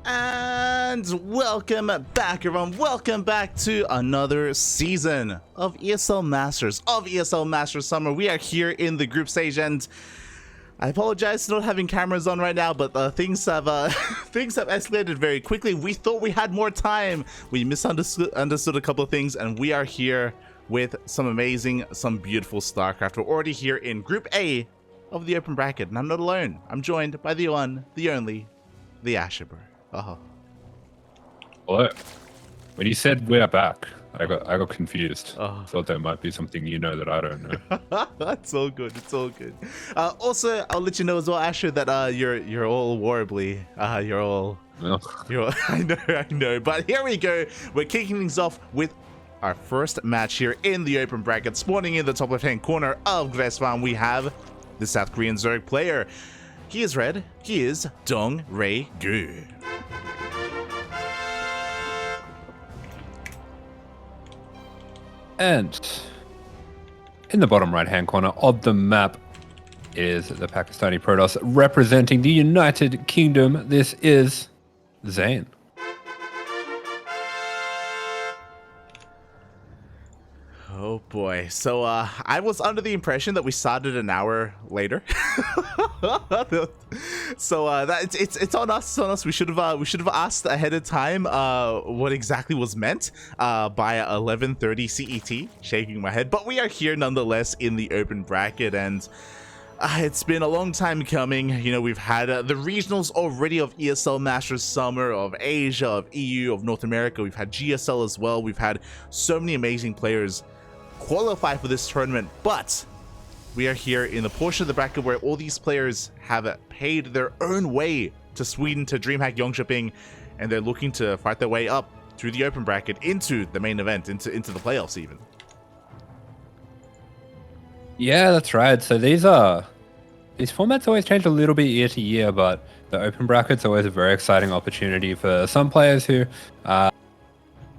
And welcome back, everyone. Welcome back to another season of ESL Masters Summer. We are here in the group stage, and I apologize for not having cameras on right now, but things have escalated very quickly. We thought we had more time. We misunderstood a couple of things, and we are here with some beautiful StarCraft. We're already here in Group A of the open bracket, and I'm not alone. I'm joined by the one, the only, the AsherBro. Oh. Hello. When you said we're back, I got confused. Oh. Thought there might be something you know that I don't know. It's all good. It's all good. Also, I'll let you know as well, Asher, that you're all warrably. You're all. I know. But here we go. We're kicking things off with our first match here in the open bracket. Spawning in the top left-hand corner of Gresvan, we have the South Korean Zerg player. He is red. He is Dong Rae Gu. And in the bottom right-hand corner of the map is the Pakistani Protoss representing the United Kingdom. This is Zain. Oh boy. So I was under the impression that we started an hour later. So it's on us. It's on us. We should have asked ahead of time what exactly was meant by 11:30 CET. Shaking my head, but we are here nonetheless in the open bracket, and it's been a long time coming. You know, we've had the regionals already of ESL Masters Summer, of Asia, of EU, of North America. We've had GSL as well. We've had so many amazing players qualify for this tournament, but we are here in the portion of the bracket where all these players have paid their own way to Sweden, to DreamHack Jönköping, and they're looking to fight their way up through the open bracket into the main event, into the playoffs even. Yeah, that's right. So these formats always change a little bit year to year, but the open bracket's always a very exciting opportunity for some players who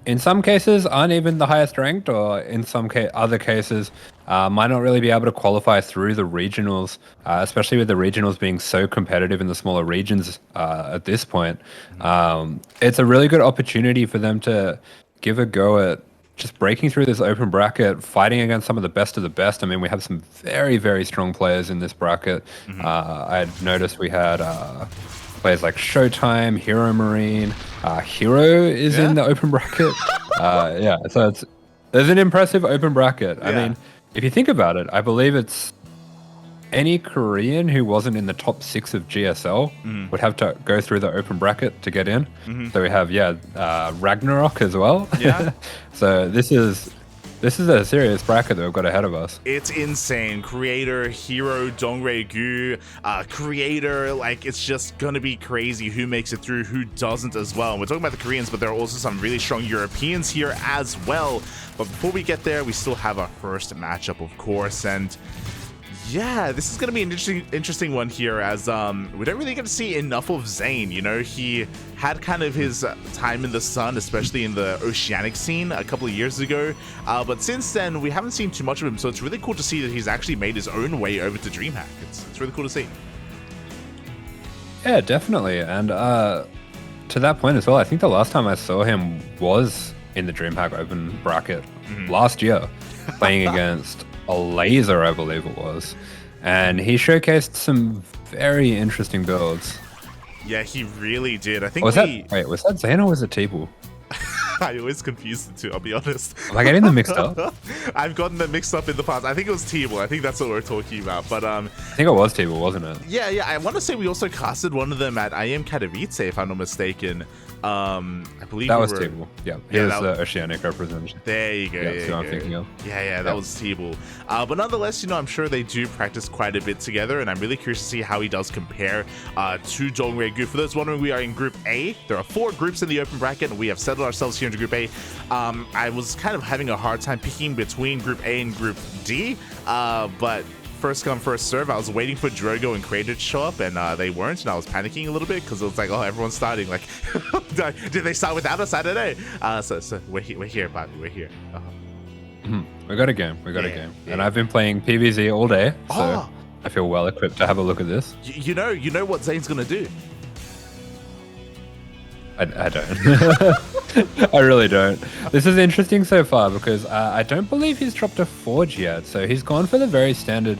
in some cases aren't even the highest ranked, or in some other cases might not really be able to qualify through the regionals, especially with the regionals being so competitive in the smaller regions at this point. It's a really good opportunity for them to give a go at just breaking through this open bracket, fighting against some of the best. I mean, we have some very, very strong players in this bracket. I noticed we had players like Showtime, Hero Marine. Hero is in the open bracket. So there's an impressive open bracket. I mean, if you think about it, I believe it's any Korean who wasn't in the top 6 of GSL would have to go through the open bracket to get in. So we have Ragnarok as well. Yeah. So this is a serious bracket that we've got ahead of us. It's insane. Creator, Hero, Dong Rae Gu, Creator, like, it's just gonna be crazy who makes it through, who doesn't as well. And we're talking about the Koreans, but there are also some really strong Europeans here as well. But before we get there, we still have our first matchup, of course, and yeah, this is going to be an interesting one here, as we don't really get to see enough of Zain. You know, he had kind of his time in the sun, especially in the Oceanic scene a couple of years ago. But since then, we haven't seen too much of him. So it's really cool to see that he's actually made his own way over to DreamHack. It's really cool to see. Yeah, definitely. And to that point as well, I think the last time I saw him was in the DreamHack open bracket last year, playing against a laser, I believe it was, and he showcased some very interesting builds. Yeah, he really did. I think was that Zain or was it T-Ball? I always confuse the two, I'll be honest. Am I getting them mixed up? I've gotten them mixed up in the past. I think it was T-Ball. I think that's what we're talking about. But I think it was T-Ball, wasn't it? Yeah. I want to say we also casted one of them at IM Katowice, if I'm not mistaken. I believe that was T-Ball. Yeah, he was the Oceanic representative. There you go. Yeah, I'm thinking of. Yeah, that was T-Ball. But nonetheless, you know, I'm sure they do practice quite a bit together, and I'm really curious to see how he does compare to Dong Rae Gu. For those wondering, we are in Group A. There are 4 groups in the open bracket, and we have settled ourselves here into Group A. I was kind of having a hard time picking between Group A and Group D, but first come, first serve. I was waiting for Drogo and Creator to show up, and they weren't, and I was panicking a little bit because it was like, oh, everyone's starting. Like, did they start without us? I don't know. So we're here, Bobby. We're here. We got a game. And I've been playing PvZ all day, so I feel well equipped to have a look at this. You know what Zain's gonna do. I don't. I really don't. This is interesting so far because I don't believe he's dropped a Forge yet. So he's gone for the very standard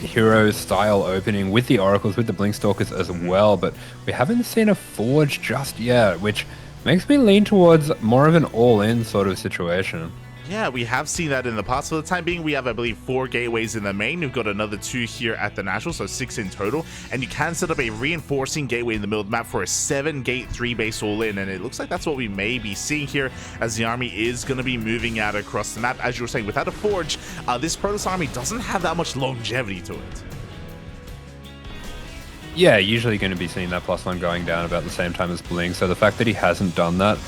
hero style opening with the Oracles, with the Blinkstalkers as well. But we haven't seen a Forge just yet, which makes me lean towards more of an all-in sort of situation. Yeah, we have seen that in the past. For the time being, we have, I believe, 4 gateways in the main. We've got another 2 here at the National, so 6 in total. And you can set up a reinforcing gateway in the middle of the map for a 7-gate 3-base all-in. And it looks like that's what we may be seeing here, as the army is going to be moving out across the map. As you were saying, without a Forge, this Protoss army doesn't have that much longevity to it. Yeah, usually going to be seeing that +1 going down about the same time as Blink. So the fact that he hasn't done that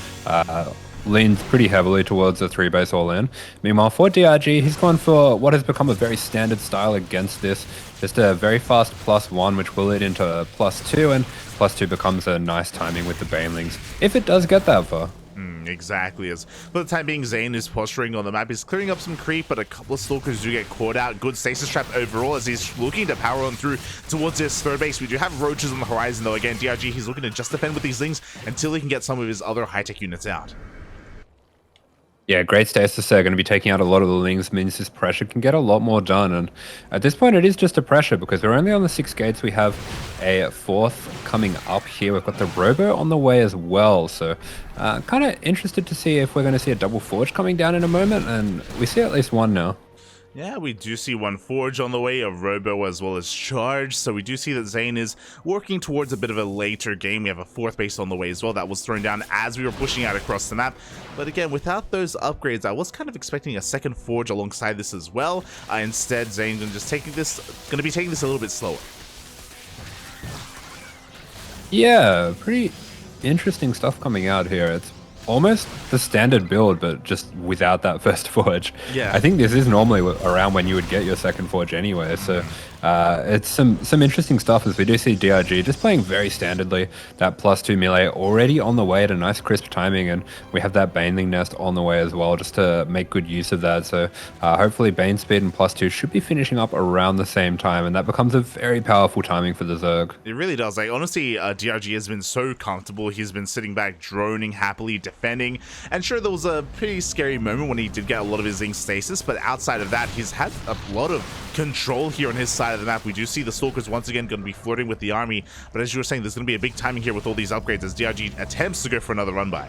leans pretty heavily towards a 3-base all-in. Meanwhile, for DRG, he's gone for what has become a very standard style against this. Just a very fast +1, which will lead into a +2, and +2 becomes a nice timing with the Banelings, if it does get that far. Exactly. As for the time being, Zain is posturing on the map. He's clearing up some creep, but a couple of Stalkers do get caught out. Good stasis trap overall as he's looking to power on through towards his 3rd base. We do have Roaches on the horizon, though. Again, DRG, he's looking to just defend with these Lings until he can get some of his other high-tech units out. Yeah, great stasis there. Going to be taking out a lot of the Lings, means this pressure can get a lot more done. And at this point, it is just a pressure because we're only on the 6 gates. We have a 4th coming up here. We've got the Robo on the way as well. So kind of interested to see if we're going to see a double Forge coming down in a moment. And we see at least one now. Yeah, we do see one Forge on the way, a Robo as well as Charge, so we do see that Zain is working towards a bit of a later game. We have a 4th base on the way as well. That was thrown down as we were pushing out across the map. But again, without those upgrades, I was kind of expecting a 2nd Forge alongside this as well. Instead, Zain's going to be taking this a little bit slower. Yeah, pretty interesting stuff coming out here. It's almost the standard build, but just without that 1st Forge. Yeah, I think this is normally around when you would get your 2nd Forge anyway. So it's some interesting stuff, as we do see DRG just playing very standardly. That +2 melee already on the way at a nice crisp timing, and we have that Baneling Nest on the way as well, just to make good use of that. So hopefully Bane Speed and +2 should be finishing up around the same time, and that becomes a very powerful timing for the Zerg. It really does. Like, honestly, DRG has been so comfortable. He's been sitting back, droning happily, defending. And sure, there was a pretty scary moment when he did get a lot of his Zing stasis, but outside of that, he's had a lot of control here on his side of the map. We do see the Stalkers once again going to be flirting with the army, but as you were saying, there's going to be a big timing here with all these upgrades as DRG attempts to go for another run by.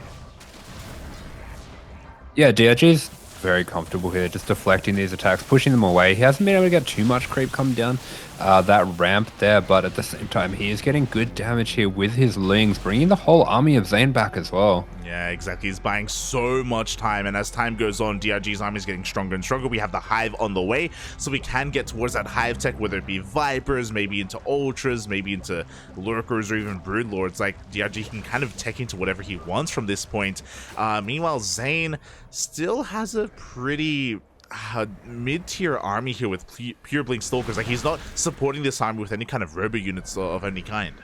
Yeah, DRG's very comfortable here, just deflecting these attacks, pushing them away. He hasn't been able to get too much creep come down that ramp there, but at the same time, he is getting good damage here with his Lings, bringing the whole army of Zain back as well. Yeah, exactly. He's buying so much time, and as time goes on, DRG's army is getting stronger and stronger. We have the Hive on the way, so we can get towards that Hive tech, whether it be Vipers, maybe into Ultras, maybe into Lurkers, or even Broodlords. Like, DRG can kind of tech into whatever he wants from this point. Meanwhile, Zain still has a pretty mid-tier army here with pure Blink Stalkers. Like, he's not supporting this army with any kind of Robo units of any kind.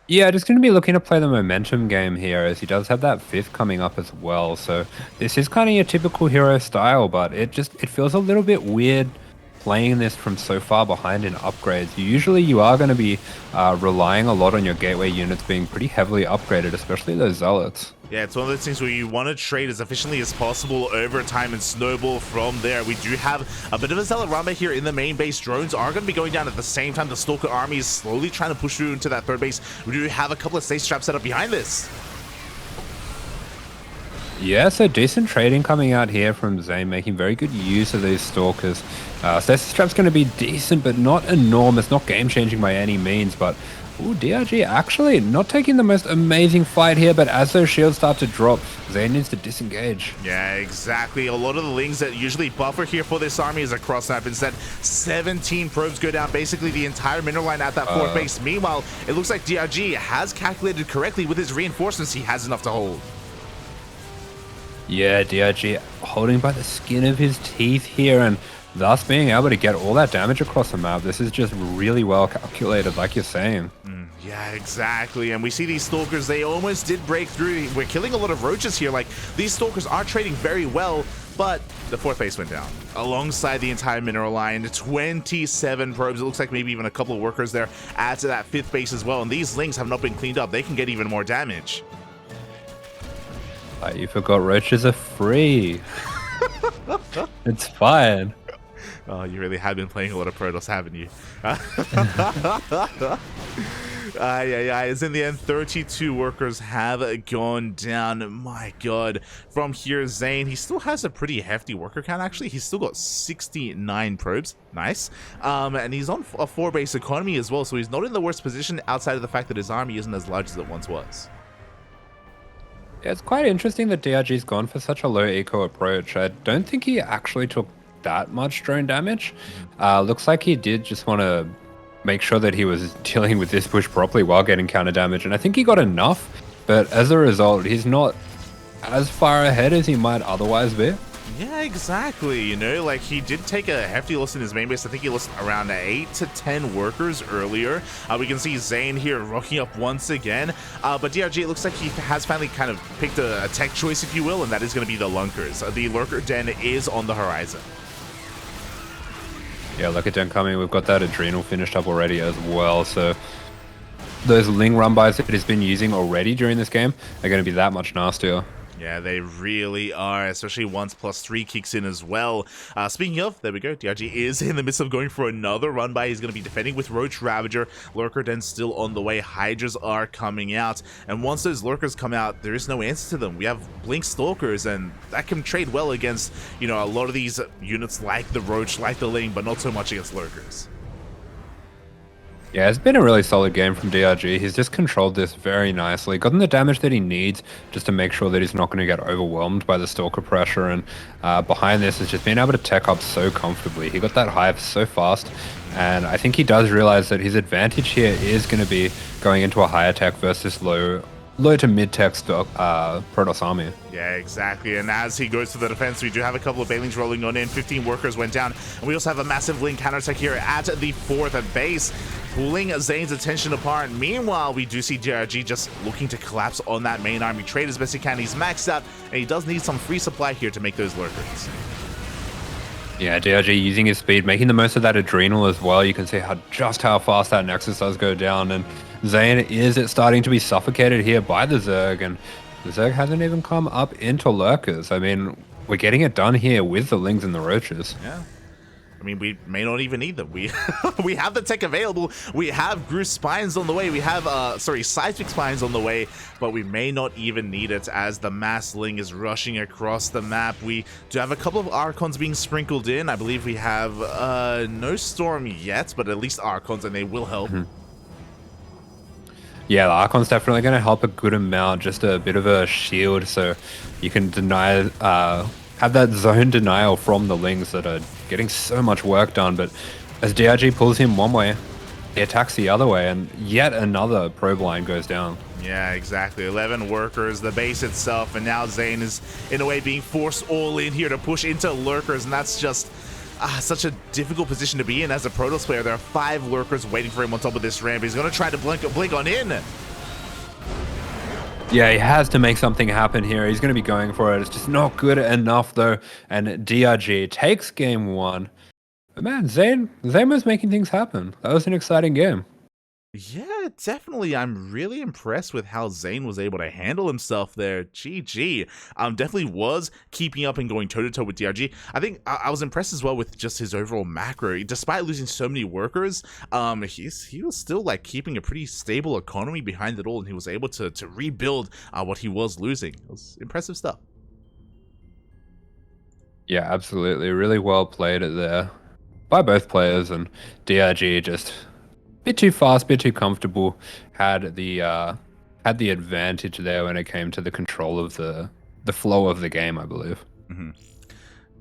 Yeah, just going to be looking to play the momentum game here, as he does have that 5th coming up as well. So this is kind of your typical hero style, but it feels a little bit weird playing this from so far behind in upgrades. Usually you are going to be relying a lot on your gateway units being pretty heavily upgraded, especially those Zealots. Yeah, it's one of those things where you want to trade as efficiently as possible over time and snowball from there. We do have a bit of a Zealot Ramba here in the main base. Drones are going to be going down at the same time. The Stalker army is slowly trying to push through into that 3rd base. We do have a couple of stasis traps set up behind this. Yeah, so decent trading coming out here from Zain, making very good use of these Stalkers. Stasis Trap's going to be decent, but not enormous, not game-changing by any means, but ooh, DRG actually not taking the most amazing fight here, but as those shields start to drop, Zain needs to disengage. Yeah, exactly. A lot of the Lings that usually buffer here for this army is a cross-snap. Instead, 17 probes go down, basically the entire mineral line at that 4th base. Meanwhile, it looks like DRG has calculated correctly with his reinforcements. He has enough to hold. Yeah, DRG holding by the skin of his teeth here, and thus being able to get all that damage across the map. This is just really well calculated, like you're saying. Yeah, exactly. And we see these Stalkers, they almost did break through. We're killing a lot of Roaches here. Like, these Stalkers are trading very well, but the 4th base went down alongside the entire mineral line. 27 probes. It looks like maybe even a couple of workers there add to that 5th base as well, and these links have not been cleaned up. They can get even more damage. You forgot roaches are free. It's fine. Oh, you really have been playing a lot of Protoss, haven't you? As in the end, 32 workers have gone down. My god. From here, Zain, he still has a pretty hefty worker count, actually. He's still got 69 probes. Nice. And he's on a 4-base economy as well, so he's not in the worst position outside of the fact that his army isn't as large as it once was. Yeah, it's quite interesting that DRG's gone for such a low eco approach. I don't think he actually took that much drone damage. Looks like he did just want to make sure that he was dealing with this push properly while getting counter damage, and I think he got enough, but as a result, he's not as far ahead as he might otherwise be. Yeah, exactly. You know, like, he did take a hefty loss in his main base. I think he lost around 8 to 10 workers earlier. We can see Zain here rocking up once again. But DRG, it looks like he has finally kind of picked a tech choice, if you will, and that is going to be the Lunkers. The Lurker Den is on the horizon. Yeah, look at Den coming. We've got that Adrenal finished up already as well. So those Ling run-bys that he's been using already during this game are going to be that much nastier. Yeah, they really are, especially once +3 kicks in as well. Speaking of, there we go, DRG is in the midst of going for another run by. He's going to be defending with Roach Ravager. Lurker Den still on the way. Hydras are coming out, and once those Lurkers come out, there is no answer to them. We have Blink Stalkers, and that can trade well against, you know, a lot of these units like the Roach, like the Ling, but not so much against Lurkers. Yeah, it's been a really solid game from DRG. He's just controlled this very nicely, gotten the damage that he needs just to make sure that he's not going to get overwhelmed by the Stalker pressure, and behind this is just being able to tech up so comfortably. He got that hive so fast, and I think he does realize that his advantage here is going to be going into a higher tech versus low to mid-tech Protoss army. Yeah, exactly. And as he goes to the defense, we do have a couple of Banelings rolling on in. 15 workers went down. And we also have a massive Ling counterattack here at the 4th base, pulling Zain's attention apart. Meanwhile, we do see DRG just looking to collapse on that main army. Trade as best he can. He's maxed out, and he does need some free supply here to make those Lurkers. Yeah, DRG using his speed, making the most of that Adrenal as well. You can see just how fast that Nexus does go down, and Zain is starting to be suffocated here by the Zerg, and the Zerg hasn't even come up into Lurkers. I mean, we're getting it done here with the Lings and the Roaches. Yeah. I mean, we may not even need them. We we have the tech available. We have Groose Spines on the way. We have, Seismic Spines on the way, but we may not even need it as the mass Ling is rushing across the map. We do have a couple of Archons being sprinkled in. I believe we have no Storm yet, but at least Archons, and they will help. Yeah, the Archon's definitely going to help a good amount, just a bit of a shield, so you can deny, have that zone denial from the Lings that are getting so much work done. But as DRG pulls him one way, he attacks the other way, and yet another probe line goes down. Yeah, exactly. 11 workers, the base itself, and now Zain is, in a way, being forced all in here to push into Lurkers, and that's just such a difficult position to be in as a Protoss player. There are 5 Lurkers waiting for him on top of this ramp. He's going to try to blink on in. Yeah, he has to make something happen here. He's going to be going for it. It's just not good enough, though. And DRG takes game 1. But man, Zain was making things happen. That was an exciting game. Yeah, definitely. I'm really impressed with how Zain was able to handle himself there. GG. Definitely was keeping up and going toe-to-toe with DRG. I think I was impressed as well with just his overall macro. Despite losing so many workers, he was still like keeping a pretty stable economy behind it all, and he was able to rebuild what he was losing. It was impressive stuff. Yeah, absolutely. Really well played it there by both players, and DRG just bit too fast, bit too comfortable. Had the advantage there when it came to the control of the flow of the game, I believe.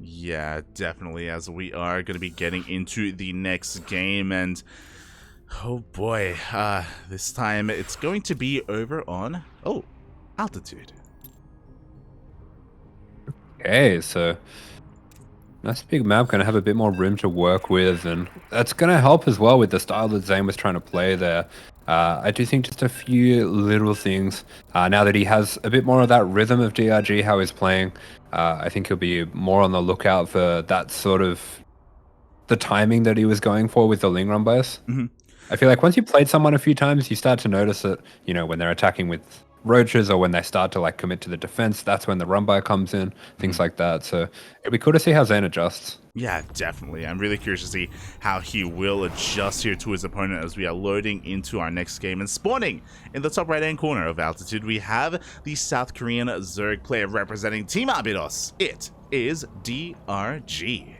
Yeah, definitely. As we are going to be getting into the next game, and oh boy, this time it's going to be over on altitude. Okay, so nice big map, going to have a bit more room to work with, and that's going to help as well with the style that Zain was trying to play there. I do think just a few little things. Now that he has a bit more of that rhythm of DRG, how he's playing, I think he'll be more on the lookout for that sort of the timing that he was going for with the Ling run bias. I feel like once you played someone a few times, you start to notice that, when they're attacking with roaches or when they start to like commit to the defense, that's when the run by comes in, things like that. So it'd be cool to see how Zain adjusts. Yeah, definitely. I'm really curious to see how he will adjust here to his opponent as we are loading into our next game. And spawning in the top right-hand corner of Altitude, we have the South Korean Zerg player representing Team Abydos. It is DRG.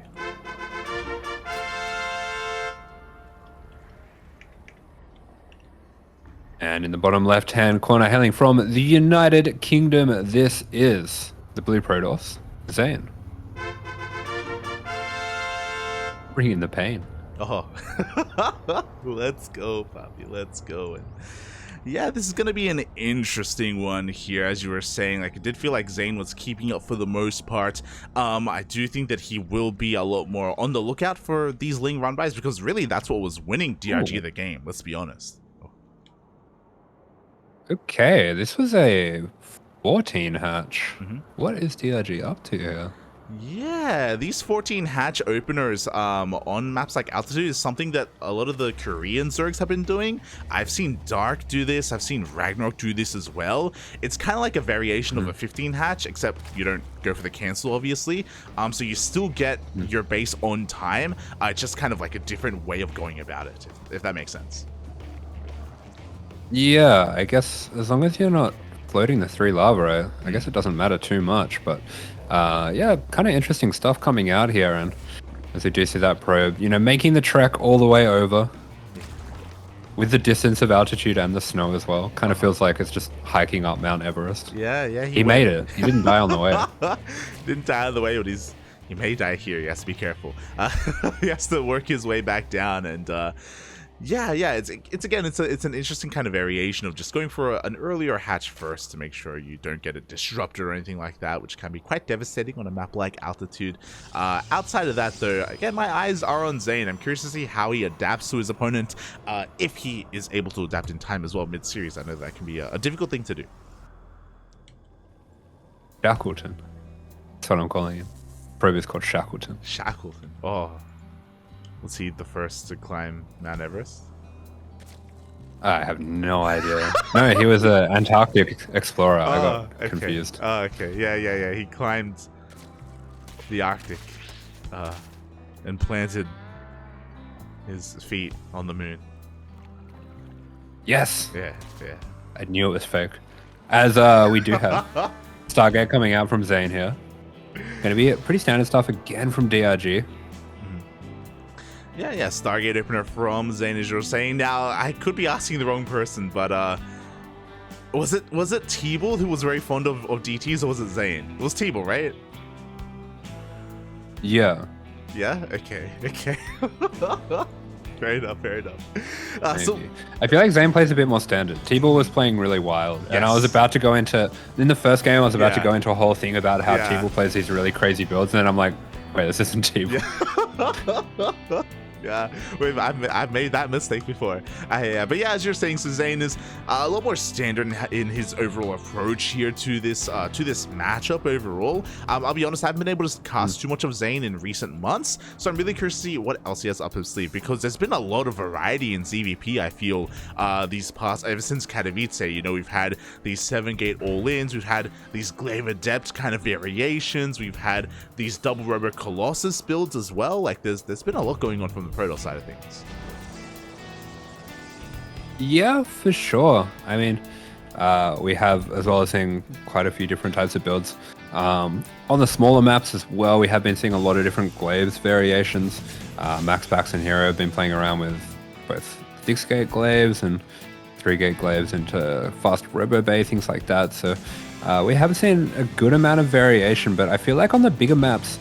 And in the bottom left-hand corner, hailing from the United Kingdom, this is the Blue Protoss, Zain. Bringing the pain. Oh, let's go, Poppy. Let's go. And yeah, this is going to be an interesting one here, as you were saying. Like, it did feel like Zain was keeping up for the most part. I do think that he will be a lot more on the lookout for these Ling run-bys, because really that's what was winning DRG the game, let's be honest. Okay, this was a 14 hatch. What is DRG up to here? Yeah, these 14 hatch openers on maps like Altitude is something that a lot of the Korean Zergs have been doing. I've seen Dark do this, I've seen Ragnarok do this as well. It's kind of like a variation of a 15 hatch, except you don't go for the cancel, obviously. So you still get your base on time, it's just kind of like a different way of going about it, if that makes sense. Yeah, I guess as long as you're not floating the 3 lava, I guess it doesn't matter too much. But yeah, kind of interesting stuff coming out here. And as we do see that probe, making the trek all the way over with the distance of altitude and the snow as well. Kind of feels like it's just hiking up Mount Everest. Yeah, he made it. He didn't die on the way. Didn't die on the way, but he may die here. He has to be careful. He has to work his way back down. And yeah, it's an interesting kind of variation of just going for an earlier hatch first to make sure you don't get a disruptor or anything like that, which can be quite devastating on a map like Altitude. Outside of that, though, again, my eyes are on Zain. I'm curious to see how he adapts to his opponent, if he is able to adapt in time as well mid-series. I know that can be a difficult thing to do. Shackleton. That's what I'm calling him. Probe is called Shackleton. Shackleton. Oh. Was he the first to climb Mount Everest? I have no idea. No, he was an Antarctic explorer. I got confused. Oh, okay. Yeah. He climbed the Arctic and planted his feet on the moon. Yes. Yeah. I knew it was fake. As we do have Stargate coming out from Zain here. Going to be pretty standard stuff again from DRG. Yeah, Stargate opener from Zain, as you're saying. Now, I could be asking the wrong person, but was it T-Bull who was very fond of DTs, or was it Zain? It was T-Bull, right? Yeah. Yeah? Okay. Fair enough. So I feel like Zain plays a bit more standard. T-Bull was playing really wild. Yes. And I was about to go into, in the first game, I was about to go into a whole thing about how T-Bull plays these really crazy builds, and then I'm like, wait, this isn't T-Bull. Yeah, I've made that mistake before. But yeah, as you're saying, so Zain is a lot more standard in his overall approach here to this matchup overall. I'll be honest, I haven't been able to cast too much of Zain in recent months, so I'm really curious to see what else he has up his sleeve, because there's been a lot of variety in ZvP, I feel, these past, ever since Katowice. We've had these 7-gate all-ins, we've had these Glaive Adept kind of variations, we've had these double rubber Colossus builds as well. Like, there's been a lot going on from the Protoss side of things. Yeah, for sure. I mean, we have, as well as seeing quite a few different types of builds. On the smaller maps as well, we have been seeing a lot of different Glaives variations. Max Pax and Hero have been playing around with both 6-gate Glaives and 3-gate Glaives into fast Robo Bay, things like that. So we have seen a good amount of variation, but I feel like on the bigger maps,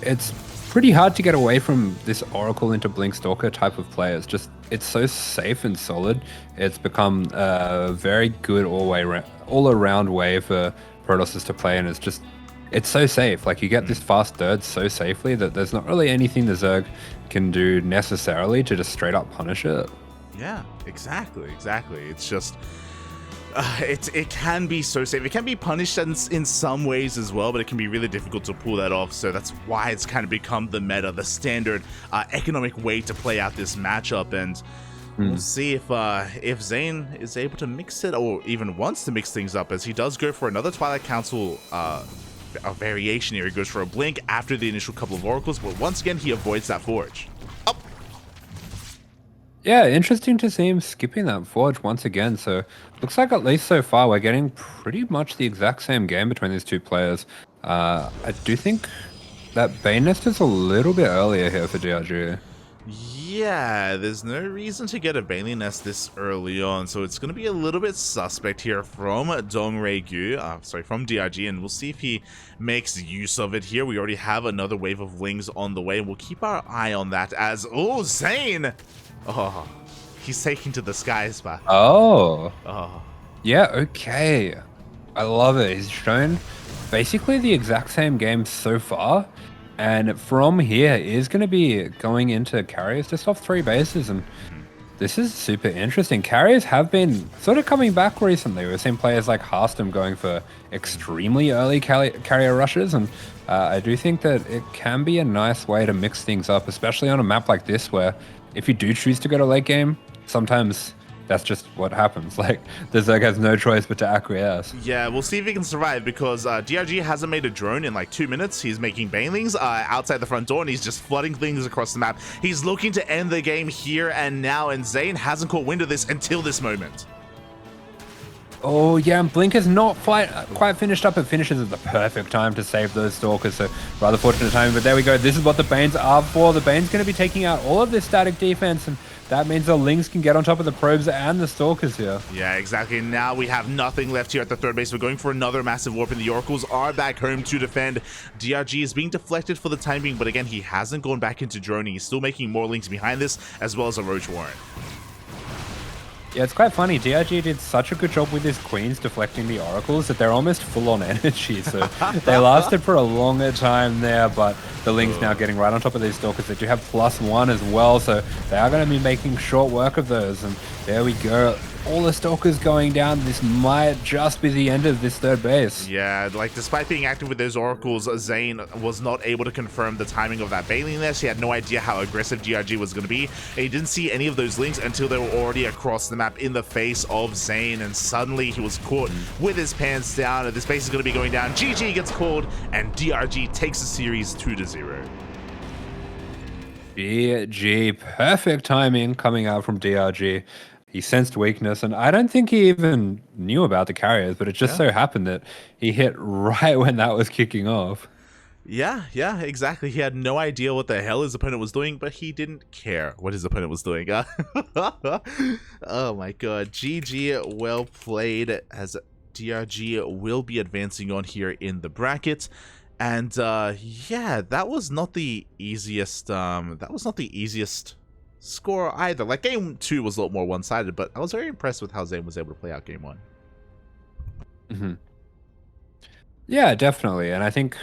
it's pretty hard to get away from this Oracle into Blink Stalker type of play. It's so safe and solid. It's become a very good all-around way for Protosses to play, and it's so safe. Like, you get this fast third so safely that there's not really anything the Zerg can do necessarily to just straight up punish it. Yeah, exactly. It's just it can be so safe. It can be punished in some ways as well, but it can be really difficult to pull that off. So that's why it's kind of become the meta, the standard economic way to play out this matchup. And we'll see if Zain is able to mix it, or even wants to mix things up, as he does go for another Twilight Council a variation here. He goes for a blink after the initial couple of oracles, but once again he avoids that forge. Yeah, interesting to see him skipping that forge once again. So looks like at least so far we're getting pretty much the exact same game between these two players. I do think that Bane Nest is a little bit earlier here for DRG. Yeah, there's no reason to get a Bailey Nest this early on, so it's going to be a little bit suspect here from from DRG, and we'll see if he makes use of it here. We already have another wave of Lings on the way, and we'll keep our eye on that as, oh, Zain! Oh, he's taking to the skies, but oh, yeah, okay, I love it. He's shown basically the exact same game so far, and from here is going to be going into carriers just off 3 bases, and this is super interesting. Carriers have been sort of coming back recently. We've seen players like Harstem going for extremely early carrier rushes, and I do think that it can be a nice way to mix things up, especially on a map like this where if you do choose to go to late game, sometimes that's just what happens. Like, the Zerg has no choice but to acquiesce. Yeah, we'll see if he can survive, because DRG hasn't made a drone in like 2 minutes. He's making banelings outside the front door, and he's just flooding things across the map. He's looking to end the game here and now, and Zain hasn't caught wind of this until this moment. Oh yeah, and Blink is not quite finished up. It finishes at the perfect time to save those Stalkers, so rather fortunate timing, but there we go. This is what the Banes are for. The Bane's going to be taking out all of this static defense, and that means the Lings can get on top of the Probes and the Stalkers here. Yeah, exactly. Now we have nothing left here at the third base. We're going for another massive warp, and the Oracles are back home to defend. DRG is being deflected for the time being, but again, he hasn't gone back into droning. He's still making more Lings behind this, as well as a Roach Warren. Yeah, it's quite funny. DRG did such a good job with his Queens deflecting the Oracles that they're almost full on energy. So they lasted for a longer time there, but the Lings now getting right on top of these Stalkers. They do have +1 as well, so they are going to be making short work of those. And there we go. All the Stalkers going down. This might just be the end of this third base. Yeah, like, despite being active with those Oracles, Zain was not able to confirm the timing of that Bailey Nest. He had no idea how aggressive DRG was going to be. And he didn't see any of those Lings until they were already across the map in the face of Zain, and suddenly he was caught with his pants down, and this base is going to be going down. GG gets called, and DRG takes the series 2-0. GG. Perfect timing coming out from DRG. He sensed weakness, and I don't think he even knew about the carriers, but it just so happened that he hit right when that was kicking off. Yeah, exactly. He had no idea what the hell his opponent was doing, but he didn't care what his opponent was doing. Oh my god. GG, well played, as DRG will be advancing on here in the bracket. And yeah, that was not the easiest score either. Like, game 2 was a lot more one-sided, but I was very impressed with how Zain was able to play out game 1. Yeah, definitely. And I think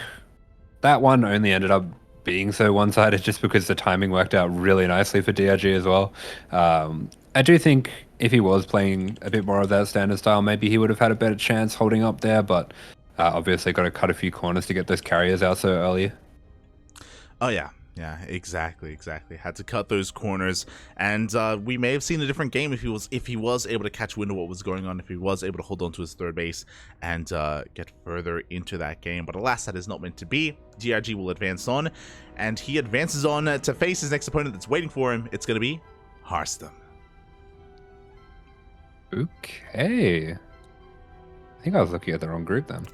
that one only ended up being so one-sided just because the timing worked out really nicely for DRG as well. I do think if he was playing a bit more of that standard style, maybe he would have had a better chance holding up there, but obviously got to cut a few corners to get those carriers out so early. Oh yeah. Yeah, exactly. Had to cut those corners, and we may have seen a different game if he was able to catch wind of what was going on, if he was able to hold on to his third base and get further into that game. But alas, that is not meant to be. DRG will advance on, and he advances on to face his next opponent that's waiting for him. It's going to be Harstem. Okay. I think I was looking at the wrong group then.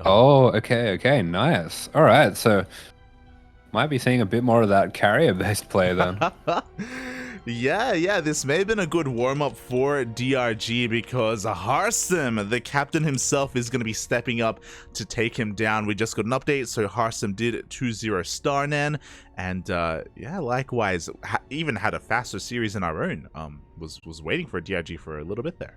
Oh, okay, nice. All right, so might be seeing a bit more of that carrier-based play then. Yeah, this may have been a good warm-up for DRG, because Harstem, the captain himself, is going to be stepping up to take him down. We just got an update, so Harstem did 2-0 StarNan, and yeah, likewise, even had a faster series in our own. Was waiting for DRG for a little bit there.